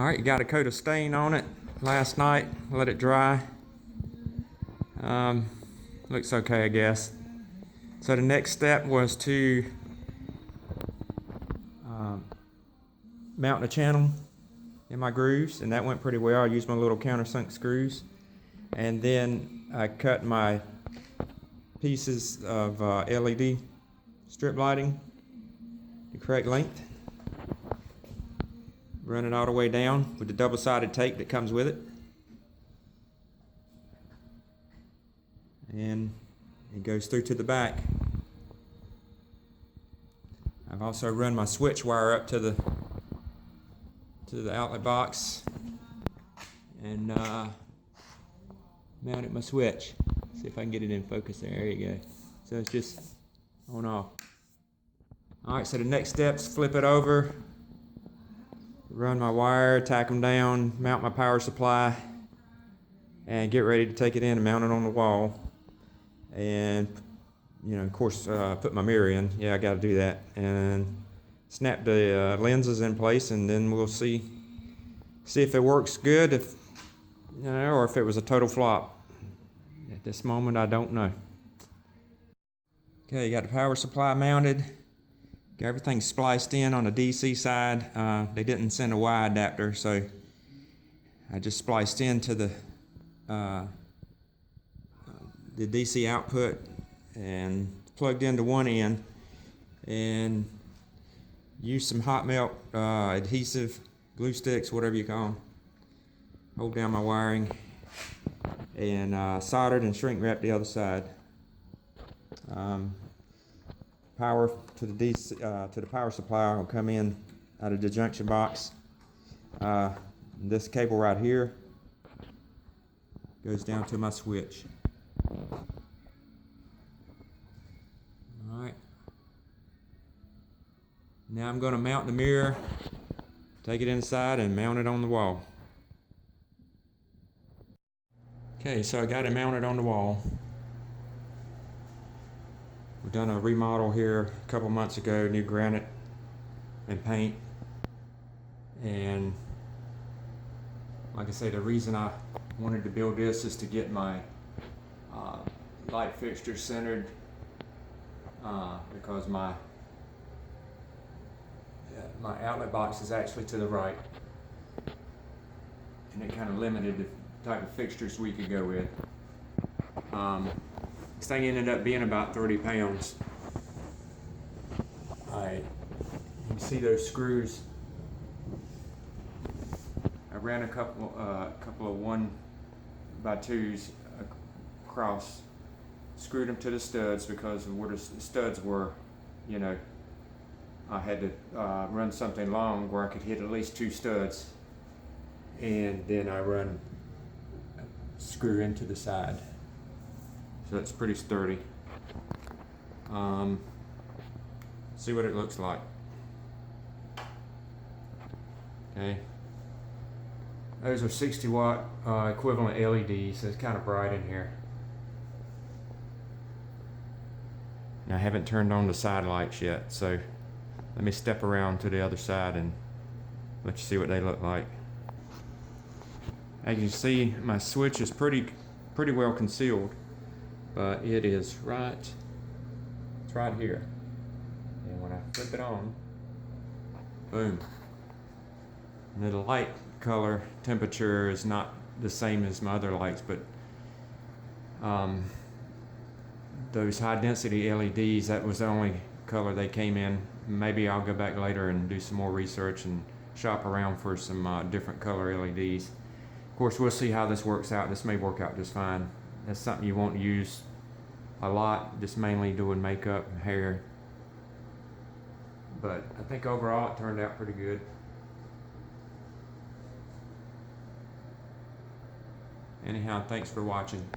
Alright, you got a coat of stain on it last night, let it dry. Looks okay, I guess. So the next step was to mount the channel in my grooves, and that went pretty well. I used my little countersunk screws, and then I cut my pieces of LED strip lighting the correct length. Run it all the way down with the double-sided tape that comes with it, and it goes through to the back. I've also run my switch wire up to the outlet box and mounted my switch. See if I can get it in focus there. There you go. So it's just on off. Alright, so the next steps, flip it over, run my wire, tack them down, mount my power supply, and get ready to take it in and mount it on the wall. And, you know, of course, put my mirror in. Yeah, I got to do that. And snap the lenses in place, and then we'll see if it works good, if you know, or if it was a total flop. At this moment, I don't know. Okay, you got the power supply mounted. Got everything spliced in on the DC side. They didn't send a Y adapter, so I just spliced into the DC output and plugged into one end, and used some hot melt adhesive, glue sticks, whatever you call them. Hold down my wiring, and soldered and shrink wrapped the other side. Power to the DC to the power supply will come in out of the junction box. This cable right here goes down to my switch. Alright. Now I'm going to mount the mirror, take it inside, and mount it on the wall. Okay, so I got it mounted on the wall. We've done a remodel here a couple months ago, new granite and paint. And like I say, the reason I wanted to build this is to get my light fixtures centered, because my outlet box is actually to the right, and it kind of limited the type of fixtures we could go with. This thing ended up being about 30 pounds. You can see those screws. I ran a couple of 1x2s across, screwed them to the studs because of where the studs were. You know, I had to run something long where I could hit at least 2 studs, and then I run a screw into the side. So it's pretty sturdy. See what it looks like. Okay. Those are 60 watt equivalent LEDs, so it's kind of bright in here. Now I haven't turned on the side lights yet, so let me step around to the other side and let you see what they look like. As you can see, my switch is pretty well concealed, but it is it's right here. And when I flip it on, boom. Now the light color temperature is not the same as my other lights, but those high density LEDs, that was the only color they came in. Maybe I'll go back later and do some more research and shop around for some different color LEDs. Of course, we'll see how this works out. This may work out just fine. That's something you won't use a lot, just mainly doing makeup and hair. But I think overall it turned out pretty good. Anyhow, thanks for watching.